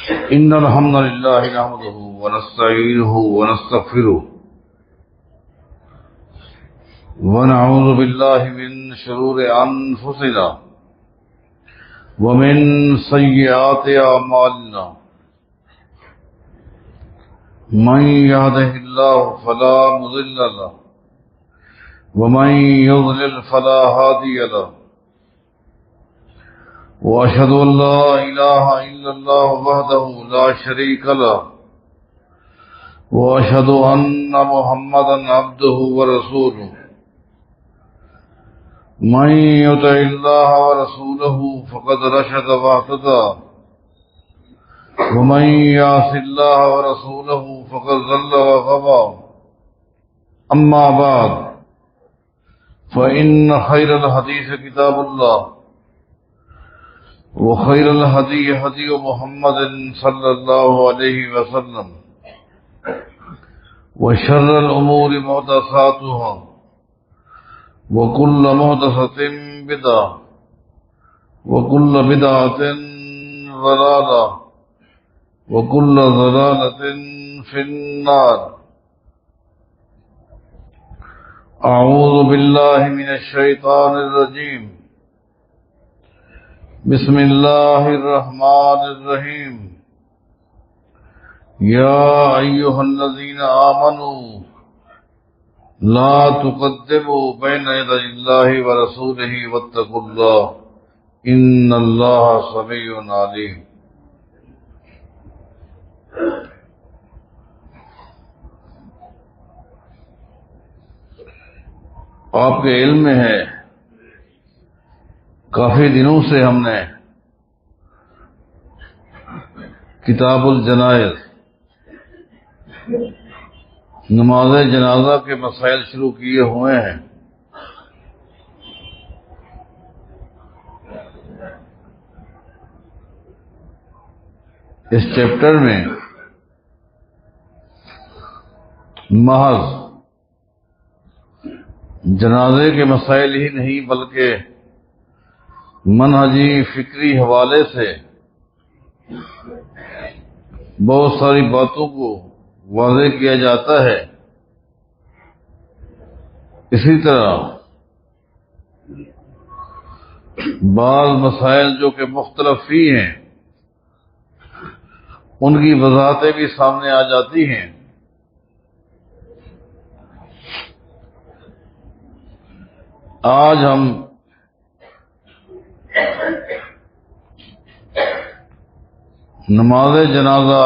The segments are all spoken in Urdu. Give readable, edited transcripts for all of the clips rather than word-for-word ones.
إن الحمد لله نحمده ونستعينه ونستغفره ونعوذ بالله من شرور أنفسنا ومن سيئات أعمالنا من يهده الله فلا مضل له ومن يضلل فلا هادي له وأشهد أن لا إله إلا الله وحده لا شريك له وأشهد أن محمدا عبده ورسوله من يطع الله ورسوله فقد رشد واهتدى ومن يعص الله ورسوله فقد ضل وغوى أما بعد فإن خير الحديث كتاب الله وخير الهدي هدي محمد صلى الله عليه وسلم وشر الأمور محدثاتها وكل محدثة بدعة وكل بدعة ضلالة وكل ضلالة في النار. أعوذ بالله من الشيطان الرجيم. بسم الله الرحمن الرحيم. يا أيها الذين آمنوا لا تقدموا بين يدي الله ورسوله واتقوا الله إن الله سميع عليم. آپ کے علم میں ہے کافی دنوں سے ہم نے کتاب الجنائز نماز جنازہ کے مسائل شروع کیے ہوئے ہیں. اس چیپٹر میں محض جنازے کے مسائل ہی نہیں بلکہ منہجی فکری حوالے سے بہت ساری باتوں کو واضح کیا جاتا ہے. اسی طرح بعض مسائل جو کہ مختلف ہی ہیں ان کی وضاحتیں بھی سامنے آ جاتی ہیں. آج ہم نماز جنازہ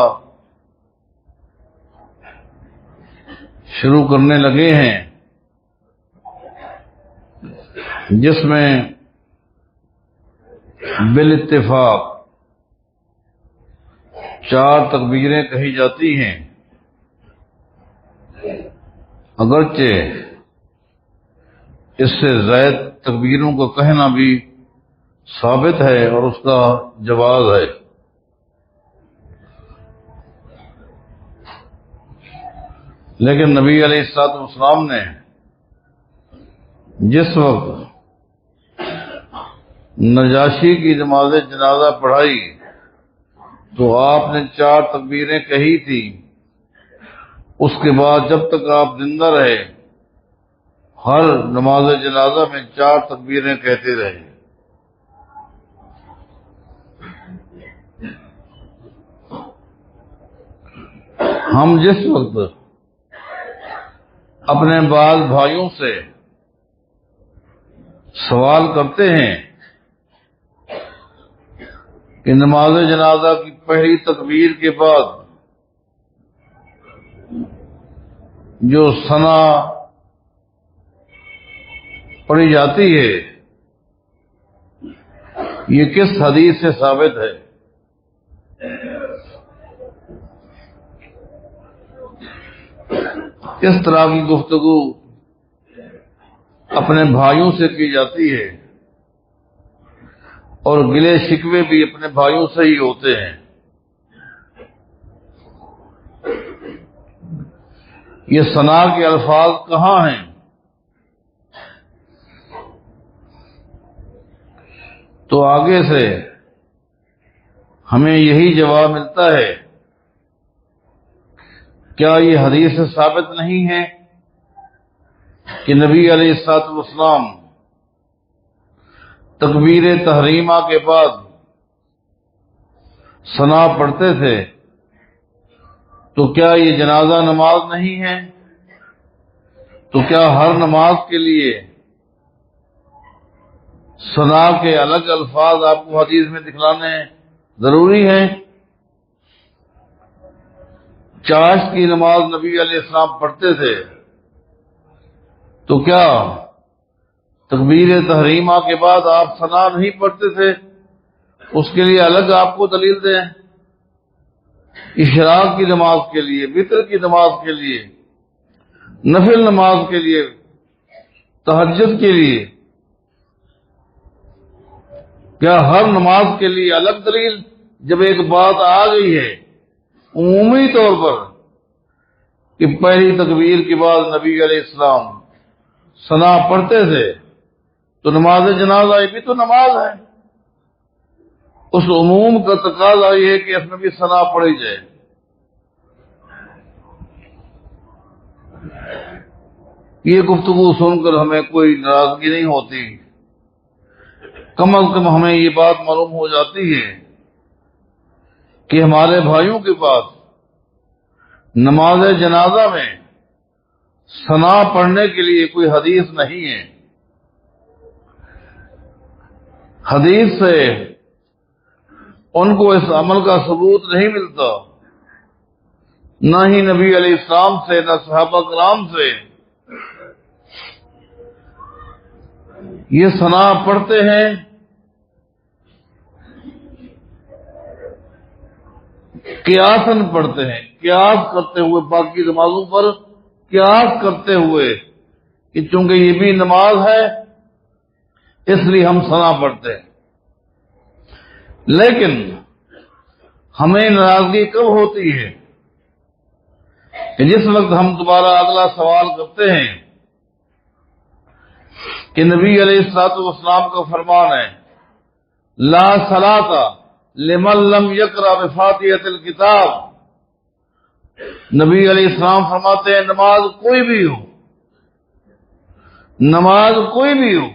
شروع کرنے لگے ہیں جس میں بالاتفاق 4 تکبیریں کہی جاتی ہیں. اگرچہ اس سے زائد تکبیروں کا کہنا بھی ثابت ہے اور اس کا جواز ہے. لیکن نبی علیہ الصلوۃ والسلام نے جس وقت نجاشی کی نماز جنازہ پڑھائی تو آپ نے 4 تکبیریں کہی تھی. اس کے بعد جب تک آپ زندہ رہے ہر نماز جنازہ میں 4 تکبیریں کہتے رہے. ہم جس وقت اپنے بعض بھائیوں سے سوال کرتے ہیں کہ نماز جنازہ کی پہلی تکبیر کے بعد جو ثنا پڑھی جاتی ہے یہ کس حدیث سے ثابت ہے؟ اس طرح کی گفتگو اپنے بھائیوں سے کی جاتی ہے اور گلے شکوے بھی اپنے بھائیوں سے ہی ہوتے ہیں. یہ ثنا کے الفاظ کہاں ہیں؟ تو آگے سے ہمیں یہی جواب ملتا ہے، کیا یہ حدیث سے ثابت نہیں ہے کہ نبی علیہ الصلوۃ والسلام تکبیر تحریمہ کے بعد ثنا پڑھتے تھے؟ تو کیا یہ جنازہ نماز نہیں ہے؟ تو کیا ہر نماز کے لیے ثنا کے الگ الفاظ آپ کو حدیث میں دکھلانے ضروری ہیں؟ چاشت کی نماز نبی علیہ السلام پڑھتے تھے، تو کیا تکبیر تحریمہ کے بعد آپ ثنا نہیں پڑھتے تھے؟ اس کے لیے الگ آپ کو دلیل دیں۔ اشراق کی نماز کے لیے، وتر کی نماز کے لیے، نفل نماز کے لیے، تہجد کے لیے، کیا ہر نماز کے لیے الگ دلیل؟ جب ایک بات آ گئی ہے عمومی طور پر کہ پہلی تکبیر کے بعد نبی علیہ السلام ثنا پڑھتے تھے، تو نماز جنازہ یہ بھی تو نماز ہے، اس عموم کا تقاضا یہ ہے کہ اس میں بھی ثنا پڑھی جائے۔ یہ گفتگو سن کر ہمیں کوئی ناراضگی نہیں ہوتی، کم از کم ہمیں یہ بات معلوم ہو جاتی ہے کہ ہمارے بھائیوں کے پاس نماز جنازہ میں ثنا پڑھنے کے لیے کوئی حدیث نہیں ہے۔ حدیث سے ان کو اس عمل کا ثبوت نہیں ملتا، نہ ہی نبی علیہ السلام سے، نہ صحابہ کرام سے۔ یہ ثنا پڑھتے ہیں قیاساً پڑھتے ہیں، قیاس کرتے ہوئے باقی نمازوں پر، قیاس کرتے ہوئے کہ چونکہ یہ بھی نماز ہے اس لیے ہم ثنا پڑھتے ہیں۔ لیکن ہمیں ناراضگی کب ہوتی ہے کہ جس وقت ہم دوبارہ اگلا سوال کرتے ہیں کہ نبی علیہ الصلوۃ والسلام کا فرمان ہے لا صلاۃ لمن لم یقرأ بفاتحۃ الکتاب۔ نبی علیہ السلام فرماتے ہیں نماز کوئی بھی ہو، نماز کوئی بھی ہو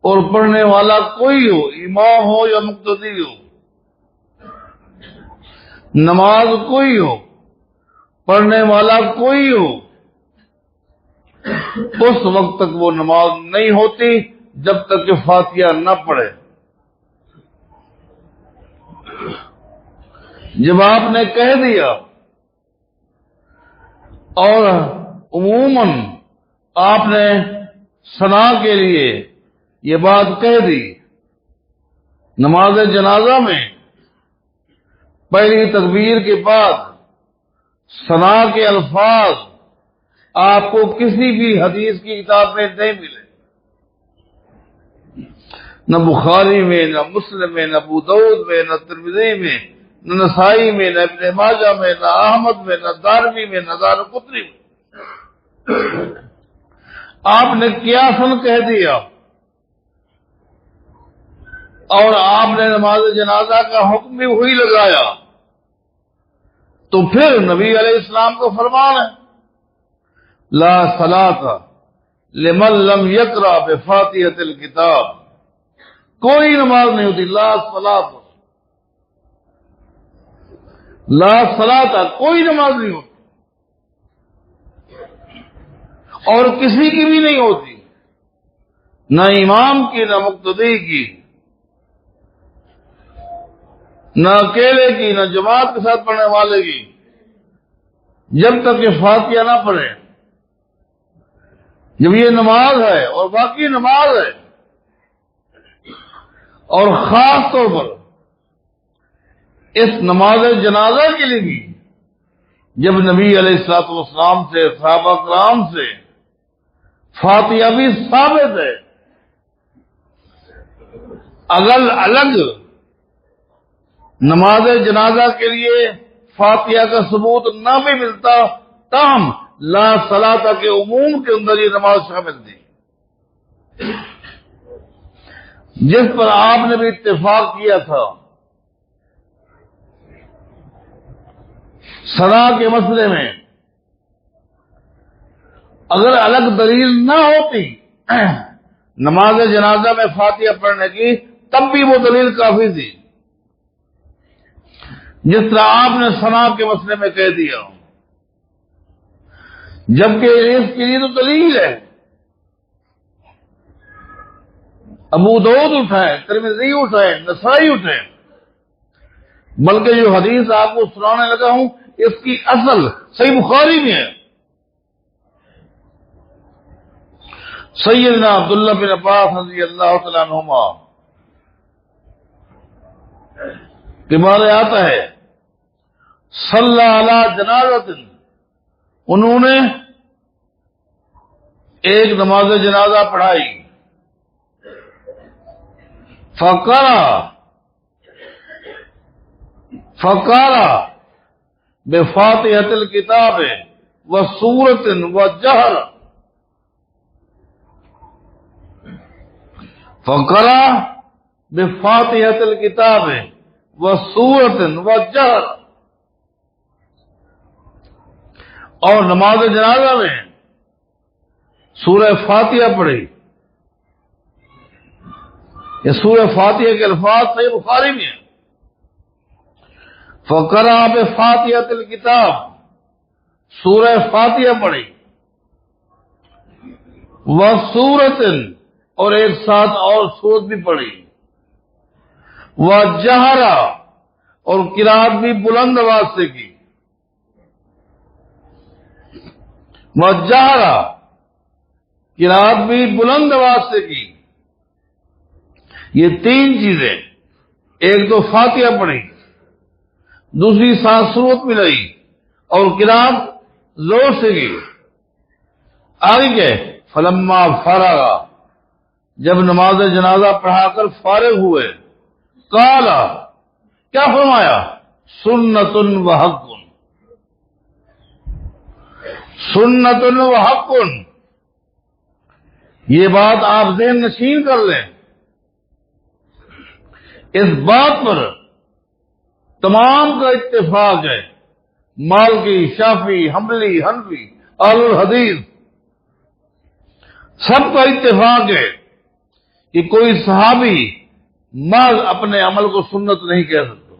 اور پڑھنے والا کوئی ہو، امام ہو یا مقتدی ہو، نماز کوئی ہو، پڑھنے والا کوئی ہو، اس وقت تک وہ نماز نہیں ہوتی جب تک کہ فاتحہ نہ پڑھے۔ جب آپ نے کہہ دیا اور عموماً آپ نے ثنا کے لیے یہ بات کہہ دی، نماز جنازہ میں پہلی تکبیر کے بعد ثنا کے الفاظ آپ کو کسی بھی حدیث کی کتاب میں نہیں ملے، نہ بخاری میں، نہ مسلم میں، نہ ابو داؤد میں، نہ ترمذی میں، نہ نسائی میں، نہ ابن ماجہ میں، نہ احمد میں، نہ دارمی میں، نہ دارقطنی میں۔ آپ نے قیاساً کہہ دیا اور آپ نے نماز جنازہ کا حکم بھی وہی لگایا، تو پھر نبی علیہ السلام کو فرمان ہے لا صلاۃ لمن لم یقرأ بفاتحۃ الکتاب۔ کوئی نماز نہیں ہوتی، لا صلاۃ، لا صلاۃ، کوئی نماز نہیں ہوتی اور کسی کی بھی نہیں ہوتی، نہ امام کی، نہ مقتدی کی، نہ اکیلے کی، نہ جماعت کے ساتھ پڑھنے والے کی، جب تک کہ فاتحہ نہ پڑھے۔ جب یہ نماز ہے اور باقی نماز ہے، اور خاص طور پر اس نماز جنازہ کے لیے بھی جب نبی علیہ الصلوۃ والسلام سے، صحابہ کرام سے فاتحہ بھی ثابت ہے، اگر الگ نماز جنازہ کے لیے فاتحہ کا ثبوت نہ بھی ملتا تاہم لا صلاۃ کے عموم کے اندر یہ نماز شامل تھی، جس پر آپ نے بھی اتفاق کیا تھا سنا کے مسئلے میں اگر الگ دلیل نہ ہوتی نماز جنازہ میں فاتحہ پڑھنے کی، تب بھی وہ دلیل کافی تھی، جس طرح آپ نے سنا کے مسئلے میں کہہ دیا، جبکہ اس کے لیے تو دلیل ہے۔ ابو داؤد اٹھائے، ترمذی اٹھائے، نسائی اٹھائے، بلکہ جو حدیث آپ کو سنانے لگا ہوں اس کی اصل صحیح بخاری میں ہے۔ سیدنا عبداللہ بن عباس رضی اللہ تعالیٰ عنہما کے بارے آتا ہے، صلی علی جنازۃ، انہوں نے ایک نماز جنازہ پڑھائی، فقرا بفاتحۃ الکتاب وسورۃ وجہر، فقرا بفاتحۃ الکتاب وسورۃ وجہر، اور نماز جنازہ میں سورہ فاتحہ پڑھی۔ یہ سورہ فاتحہ کے الفاظ صحیح بخاری میں ہیں، فقرا بفاتحۃ الکتاب، سورہ فاتحہ پڑھی، وسورۃ، اور ایک ساتھ اور سورت بھی پڑھی، وجہر، اور قرات بھی بلند آواز سے کی، وجہر، قرات بھی بلند آواز سے کی۔ یہ تین چیزیں، ایک تو فاتحہ پڑھی، دوسری ساتھ سورت ملائی، اور قرات زور سے کی۔ آگے کہ فلما فرغ، جب نماز جنازہ پڑھا کر فارغ ہوئے، قال، کیا فرمایا؟ سنت و حق، سنت و حق، یہ بات آپ ذہن نشین کر لیں، اس بات پر تمام کا اتفاق ہے، مالکی، شافعی، حنبلی، حنفی، اہل الحدیث، سب کا اتفاق ہے کہ کوئی صحابی محض اپنے عمل کو سنت نہیں کہہ سکتا،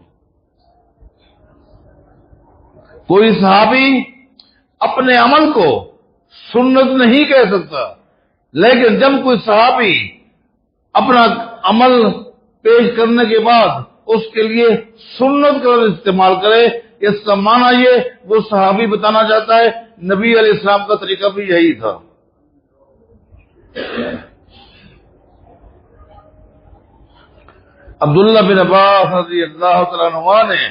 کوئی صحابی اپنے عمل کو سنت نہیں کہہ سکتا، لیکن جب کوئی صحابی اپنا عمل پیش کرنے کے بعد اس کے لیے سنت کا استعمال کرے، اس کا معنی یہ وہ صحابی بتانا چاہتا ہے نبی علیہ السلام کا طریقہ بھی یہی تھا۔ عبداللہ بن عباس رضی اللہ تعالیٰ عنہ نے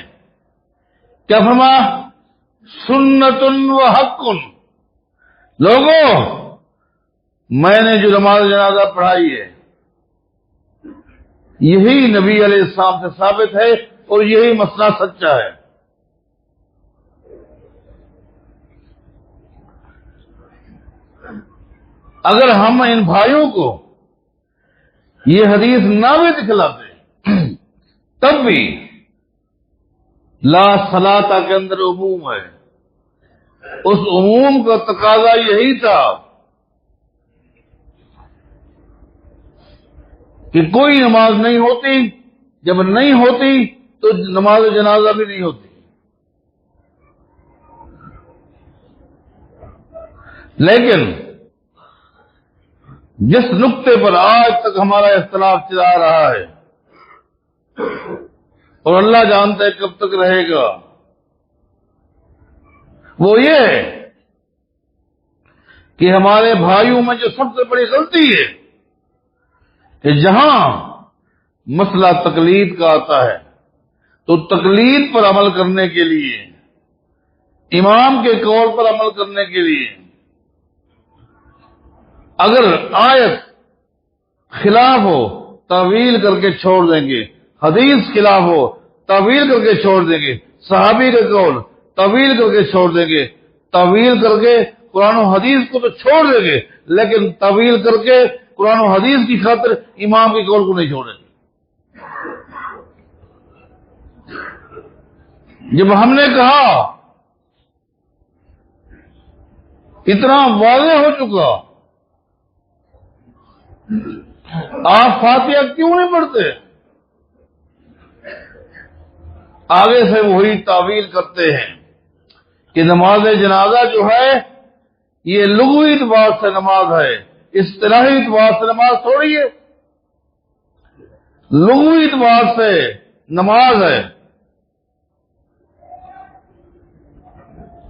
کیا فرمایا؟ سنت و حق، لوگوں میں نے جو نماز جنازہ پڑھائی ہے یہی نبی علیہ السلام سے ثابت ہے اور یہی مسئلہ سچا ہے۔ اگر ہم ان بھائیوں کو یہ حدیث نہ بھی دکھلاتے تب بھی لا صلاۃ کے اندر عموم ہے، اس عموم کا تقاضا یہی تھا کہ کوئی نماز نہیں ہوتی، جب نہیں ہوتی تو نماز جنازہ بھی نہیں ہوتی۔ لیکن جس نقطے پر آج تک ہمارا اختلاف چلا رہا ہے اور اللہ جانتا ہے کب تک رہے گا، وہ یہ ہے کہ ہمارے بھائیوں میں جو سب سے بڑی غلطی ہے کہ جہاں مسئلہ تقلید کا آتا ہے تو تقلید پر عمل کرنے کے لیے، امام کے قول پر عمل کرنے کے لیے اگر آیت خلاف ہو تعویل کر کے چھوڑ دیں گے، حدیث خلاف ہو تعویل کر کے چھوڑ دیں گے، صحابی کا قول تعویل کر کے چھوڑ دیں گے، تعویل کر کے قرآن و حدیث کو تو چھوڑ دیں گے لیکن تعویل کر کے قرآن و حدیث کی خاطر امام کے قول کو نہیں چھوڑیں گے۔ جب ہم نے کہا اتنا واضح ہو چکا، آپ فاتحہ کیوں نہیں پڑھتے؟ آگے سے وہی تعویل کرتے ہیں کہ نماز جنازہ جو ہے یہ لغوی اعتبار سے نماز ہے، اصطلاحی اعتبار سے نماز تھوڑی ہے، لغوی اعتبار سے نماز ہے،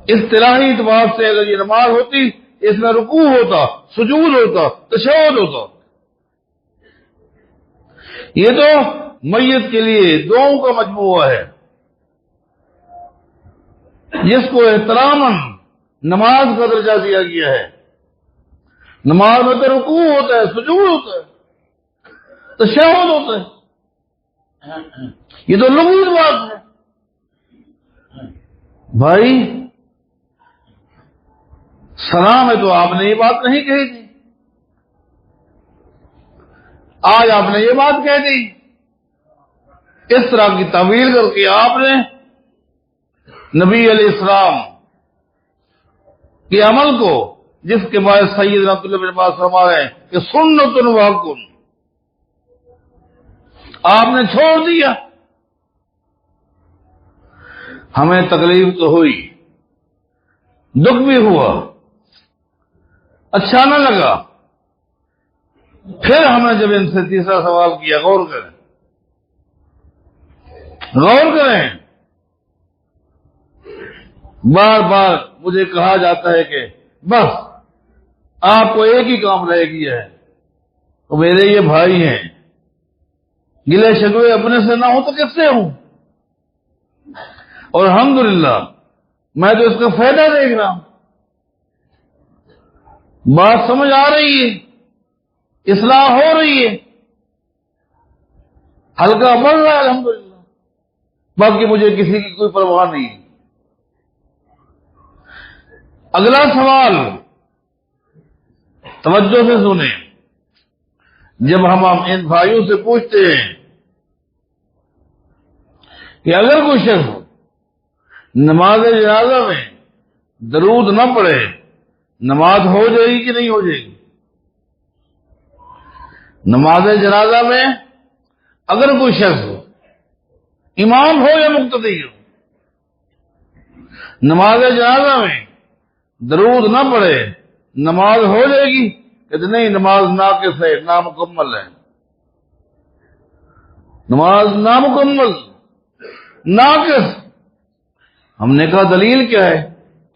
اصطلاحی اعتبار سے اگر یہ نماز ہوتی اس میں رکوع ہوتا، سجود ہوتا، تشہد ہوتا۔ یہ تو میت کے لیے دعاؤں کا مجموعہ ہے، جس کو احتراماً نماز کا درجہ دیا گیا ہے۔ نماز میں تو رکوع ہوتا ہے، سجود ہوتا ہے، تشہد ہوتا ہے، یہ تو لغوی بات ہے۔ بھائی سلام میں تو آپ نے یہ بات نہیں کہی تھی، آج آپ نے یہ بات کہہ دی۔ اس طرح کی تعویل کر کے آپ نے نبی علیہ السلام کے عمل کو، جس کے بعد سیدنا عبداللہ بن عباس فرما رہے ہیں کہ سنت و حکم، آپ نے چھوڑ دیا۔ ہمیں تکلیف تو ہوئی، دکھ بھی ہوا، اچھا نہ لگا۔ پھر ہم نے جب ان سے تیسرا سوال کیا، غور کریں، غور کریں، بار بار مجھے کہا جاتا ہے کہ بس آپ کو ایک ہی کام رہ گیا ہے، تو میرے یہ بھائی ہیں، گلے شکوے اپنے سے نہ ہو تو کس سے ہوں؟ اور الحمدللہ میں تو اس کا فائدہ دیکھ رہا ہوں، بات سمجھ آ رہی ہے، اصلاح ہو رہی ہے، ہلکا بڑھ رہا ہے الحمدللہ۔ باقی مجھے کسی کی کوئی پرواہ نہیں۔ اگلا سوال توجہ سے سنیں، جب ہم ان بھائیوں سے پوچھتے ہیں کہ اگر کوئی شخص نماز جنازہ میں درود نہ پڑھے، نماز ہو جائے گی کہ نہیں ہو جائے گی؟ نماز جنازہ میں اگر کوئی شخص امام ہو یا مقتدی ہو، نماز جنازہ میں درود نہ پڑھے، نماز ہو جائے گی؟ کہ نہیں، نماز ناقص ہے، نامکمل ہے، نماز نامکمل، ناقص۔ ہم نے کہا دلیل کیا ہے؟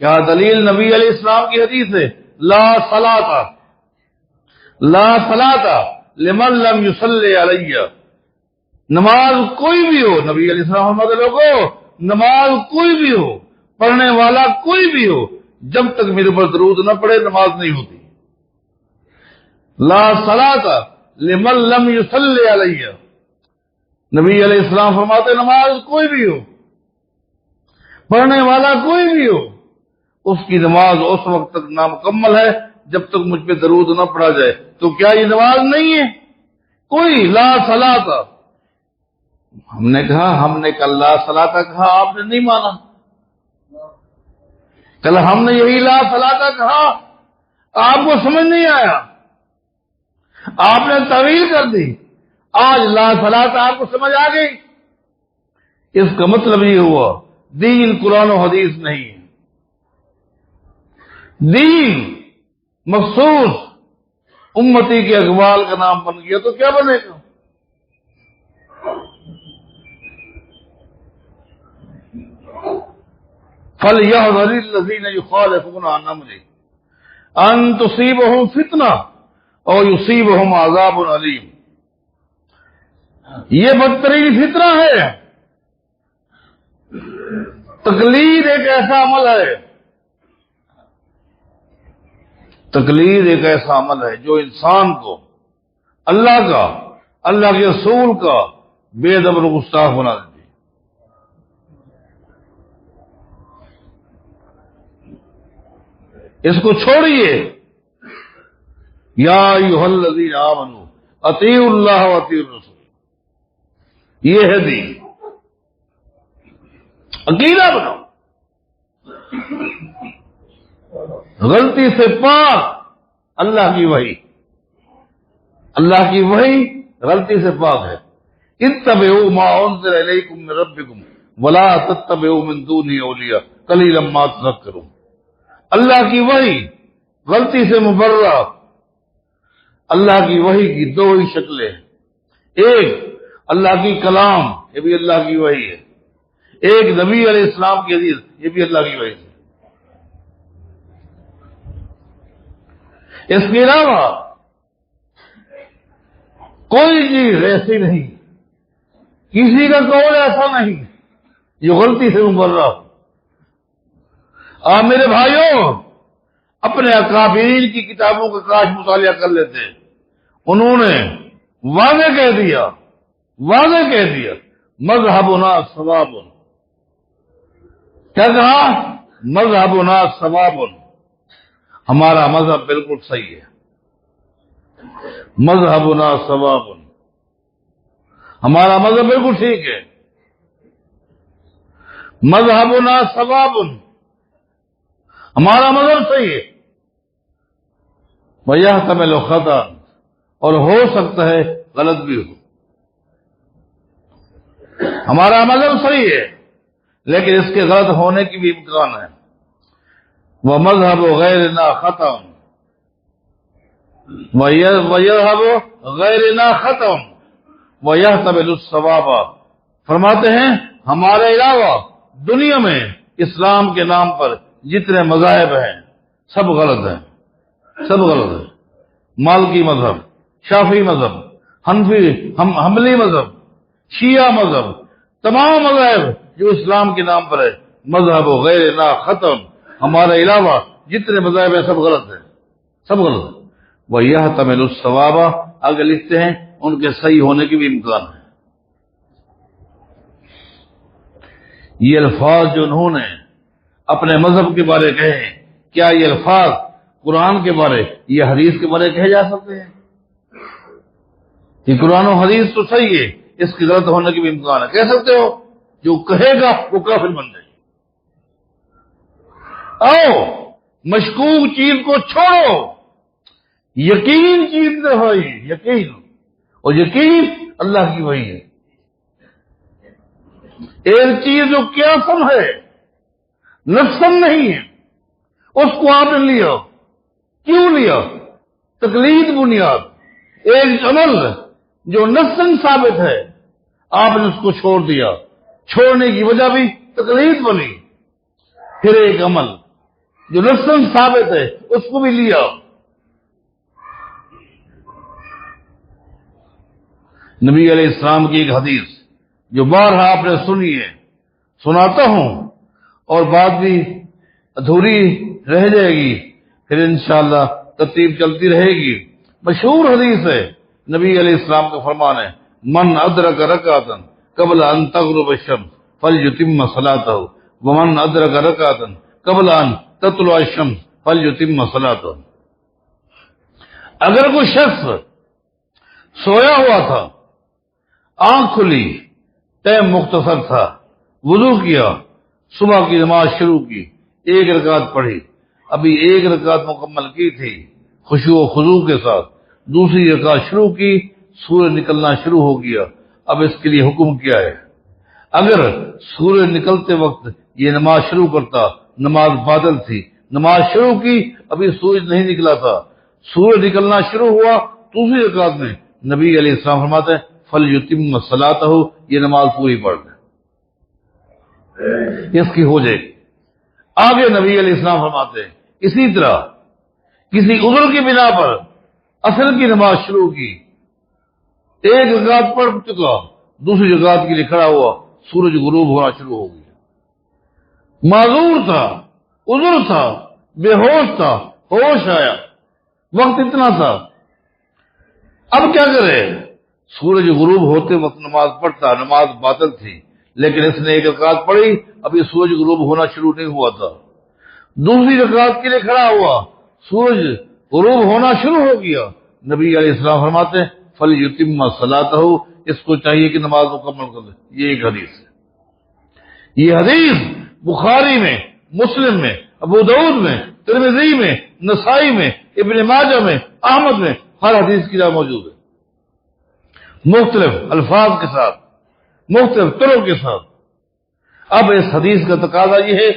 کیا دلیل نبی علیہ السلام کی حدیث ہے، لا صلاۃ لمن لم یصلی علیہ، نماز کوئی بھی ہو، نبی علیہ السلام فرماتے لوگوں، نماز کوئی بھی ہو، پڑھنے والا کوئی بھی ہو، جب تک میرے پر درود نہ پڑے نماز نہیں ہوتی۔ لا صلاۃ لمن لم یصلی علیہ، نبی علیہ السلام فرماتے نماز کوئی بھی ہو، پڑھنے والا کوئی بھی ہو، اس کی نماز اس وقت تک نامکمل ہے جب تک مجھ پہ درود نہ پڑا جائے۔ تو کیا یہ نماز نہیں ہے؟ کوئی لا صلاۃ، ہم نے کہا لا صلاۃ کہا، آپ نے نہیں مانا۔ کل ہم نے یہی لا صلاۃ کہا، آپ کو سمجھ نہیں آیا، آپ نے تعویل کر دی۔ آج لا صلاۃ آپ کو سمجھ آ گئی۔ اس کا مطلب یہ ہوا دین قرآن و حدیث نہیں ہے، دین مخصوص امتی کے اقوال کا نام بن گیا، تو کیا بنے گا؟ فَلْيَحْذَرِ الَّذِينَ يُخَالِفُونَ عَنْ أَمْرِهِ أَن تُصِيبَهُمْ فِتْنَةٌ أَوْ يُصِيبَهُمْ عَذَابٌ أَلِيمٌ۔ یہ بدترین فتنہ ہے۔ تقلید ایک ایسا عمل ہے، تقلید ایک ایسا عمل ہے جو انسان کو اللہ کا، اللہ کے رسول کا بے ادب اور گستاخ بنا دیتی ہے۔ اس کو چھوڑیے۔ یا ایھا الذین آمنوا اطیعوا اللہ واطیعوا الرسول، یہ ہے دین، عقیدہ بناؤ۔ غلطی سے پاک اللہ کی وحی، اللہ کی وحی غلطی سے پاک ہے۔ اتبعوا ما انزل الیکم من ربکم ولا تتبعوا من دونہ اولیاء قلیلا ما تذکرون۔ اللہ کی وحی غلطی سے مبرہ۔ اللہ کی وحی کی دو ہی شکلیں ہیں، ایک اللہ کی کلام، یہ بھی اللہ کی وحی ہے، ایک نبی علیہ السلام کی حدیث، یہ بھی اللہ کی وحی ہے۔ اس کے علاوہ کوئی چیز ایسی نہیں، کسی کا قول ایسا نہیں جو غلطی سے مبرہ ہو۔ آپ میرے بھائیوں اپنے اکابرین کی کتابوں کا کاش مطالعہ کر لیتے، انہوں نے واضح کہہ دیا مذہبنا ثواب، کیا کہا؟ مذہبنا ثواب، ہمارا مذہب بالکل صحیح ہے، مذہبنا ثواب، ہمارا مذہب بالکل ٹھیک ہے، مذہبنا ثواب، ہمارا مذہب صحیح ہے۔ وَيَحْتَمِلُ خطأ، اور ہو سکتا ہے غلط بھی ہو، ہمارا مذہب صحیح ہے لیکن اس کے غلط ہونے کی بھی امکان ہے۔ وَمَذْهَبُ غَيْرِنَا خَطَأٌ، وَيَذْهَبُ غَيْرِنَا خَطَأٌ وَيَحْتَمِلُ الصَّوَابَ، فرماتے ہیں ہمارے علاوہ دنیا میں اسلام کے نام پر جتنے مذاہب ہیں سب غلط ہیں، سب غلط ہیں۔ مالکی مذہب، شافعی مذہب، حنبلی مذہب، شیعہ مذہب، تمام مذاہب جو اسلام کے نام پر ہے، مذہب غیرنا ختم، ہمارے علاوہ جتنے مذاہب ہیں سب غلط ہیں، سب غلط ہیں۔ وَيَحْتَمِلُ الصَّوَابَ، آگے لکھتے ہیں ان کے صحیح ہونے کی بھی امکان ہے۔ یہ الفاظ جو انہوں نے اپنے مذہب کے بارے کہے ہیں، کیا یہ الفاظ قرآن کے بارے یہ حدیث کے بارے کہے جا سکتے ہیں؟ یہ قرآن و حدیث تو صحیح ہے، اس کی غلط ہونے کی بھی امکان ہے، کہہ سکتے ہو؟ جو کہے گا وہ کافر بن جائے۔ آؤ مشکوک چیز کو چھوڑو، یقین چیز نہ ہوئی، یقین، اور یقین اللہ کی وحی ہے۔ ایک چیز جو قیاسن ہے، نفسن نہیں ہے، اس کو آپ نے لیا، کیوں لیا؟ تقلید بنیاد۔ ایک عمل جو نفسن ثابت ہے آپ نے اس کو چھوڑ دیا، چھوڑنے کی وجہ بھی تقلید بنی۔ پھر ایک عمل جو نفسن ثابت ہے اس کو بھی لیا۔ نبی علیہ السلام کی ایک حدیث جو بارہا آپ نے سنی ہے، سناتا ہوں اور بات بھی ادھوری رہ جائے گی، پھر انشاءاللہ ترتیب چلتی رہے گی۔ مشہور حدیث ہے، نبی علیہ السلام کا فرمان ہے، من ادرک رکعۃ قبل ان تغرب الشمس فلیتم صلاتہ ومن ادرک رکعۃ قبل ان تطلع الشمس فلیتم صلاتہ۔ اگر کوئی شخص سویا ہوا تھا، آنکھ کھلی، ٹائم مختصر تھا، وضو کیا، صبح کی نماز شروع کی، ایک رکعت پڑھی، ابھی ایک رکعت مکمل کی تھی خشوع و خضوع کے ساتھ، دوسری رکعت شروع کی، سورج نکلنا شروع ہو گیا۔ اب اس کے لیے حکم کیا ہے؟ اگر سورج نکلتے وقت یہ نماز شروع کرتا، نماز باطل تھی، نماز شروع کی، ابھی سورج نہیں نکلا تھا، سورج نکلنا شروع ہوا دوسری رکعت میں، نبی علیہ السلام فرماتے ہیں فَلْيُتِمَّ صَلَاتَهُ، یہ نماز پوری پڑھ لیں، اس کی ہو جائے گی۔ آگے نبی علیہ السلام فرماتے ہیں اسی طرح کسی عذر کی بنا پر عصر کی نماز شروع کی، ایک رکعت پڑھ چکا، دوسری رکعت کے لیے کھڑا ہوا، سورج غروب ہونا شروع ہو گیا، معذور تھا، عذر تھا، بے ہوش تھا، ہوش آیا، وقت اتنا تھا، اب کیا کرے؟ سورج غروب ہوتے وقت نماز پڑھتا، نماز باطل تھی، لیکن اس نے ایک رکعت پڑھی، ابھی سورج غروب ہونا شروع نہیں ہوا تھا، دوسری رکعت کے لیے کھڑا ہوا، سورج غروب ہونا شروع ہو گیا، نبی علیہ السلام فرماتے ہیں فَلْيُتِمَّ صَلَاتَهُ، اس کو چاہیے کہ نماز مکمل کر دے۔ یہ ایک حدیث ہے، یہ حدیث بخاری میں، مسلم میں ابو داؤد میں، ترمذی میں، نسائی میں، ابن ماجہ میں، احمد میں ہر حدیث کی جگہ موجود ہے، مختلف الفاظ کے ساتھ، مختلف طرق کے ساتھ۔ اب اس حدیث کا تقاضا یہ ہے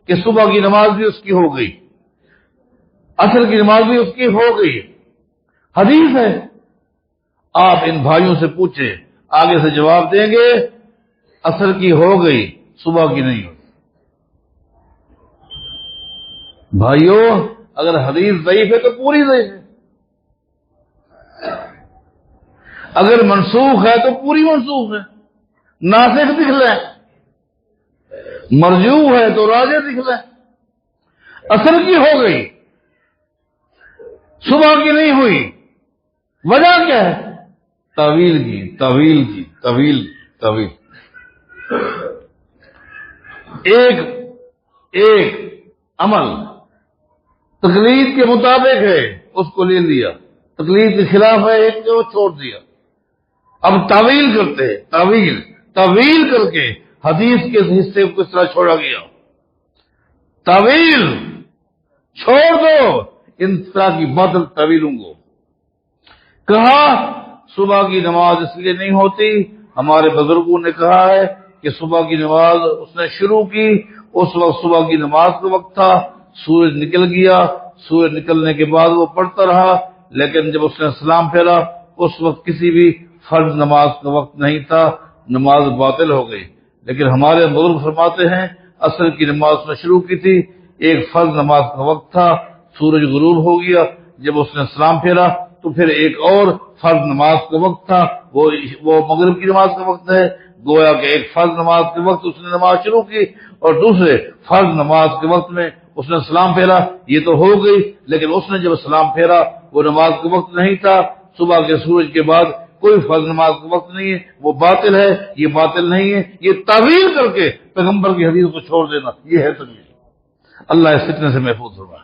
کہ صبح کی نماز بھی اس کی ہو گئی، عصر کی نماز بھی اس کی ہو گئی، حدیث ہے۔ آپ ان بھائیوں سے پوچھیں، آگے سے جواب دیں گے عصر کی ہو گئی، صبح کی نہیں ہوئی۔ بھائیوں اگر حدیث ضعیف ہے تو پوری ضعیف ہے، اگر منسوخ ہے تو پوری منسوخ ہے، ناسخ دکھ لیں، مرجوع ہے تو راجح دکھ لیں۔ عصر کی ہو گئی، صبح کی نہیں ہوئی، وجہ کیا ہے؟ طویل کی ایک عمل تقلید کے مطابق ہے، اس کو لے لیا، تقلید کے خلاف ہے ایک کو چھوڑ دیا۔ اب تعویل کرتے ہیں، تعویل کر کے حدیث کے حصے کو کس طرح چھوڑا گیا، تعویل چھوڑ دو ان طرح کی باطل تعویلوں کو۔ کہا صبح کی نماز اس لیے نہیں ہوتی، ہمارے بزرگوں نے کہا ہے کہ صبح کی نماز اس نے شروع کی، اس وقت صبح کی نماز کا وقت تھا، سورج نکل گیا، سورج نکلنے کے بعد وہ پڑھتا رہا، لیکن جب اس نے سلام پھیرا اس وقت کسی بھی فرض نماز کا وقت نہیں تھا، نماز باطل ہو گئی۔ لیکن ہمارے بزرگ فرماتے ہیں عصر کی نماز نے شروع کی تھی، ایک فرض نماز کا وقت تھا، سورج غروب ہو گیا، جب اس نے سلام پھیرا تو پھر ایک اور فرض نماز کا وقت تھا، وہ مغرب کی نماز کا وقت ہے۔ گویا کہ ایک فرض نماز کے وقت اس نے نماز شروع کی اور دوسرے فرض نماز کے وقت میں اس نے سلام پھیرا، یہ تو ہو گئی، لیکن اس نے جب سلام پھیرا وہ نماز کا وقت نہیں تھا، صبح کے سورج کے بعد کوئی فرض نماز کا وقت نہیں ہے، وہ باطل ہے، یہ باطل نہیں ہے، یہ تعویل کر کے پیغمبر کی حدیث کو چھوڑ دینا، یہ ہے تمیز۔ اللہ اس فتنے سے محفوظ ہوگا۔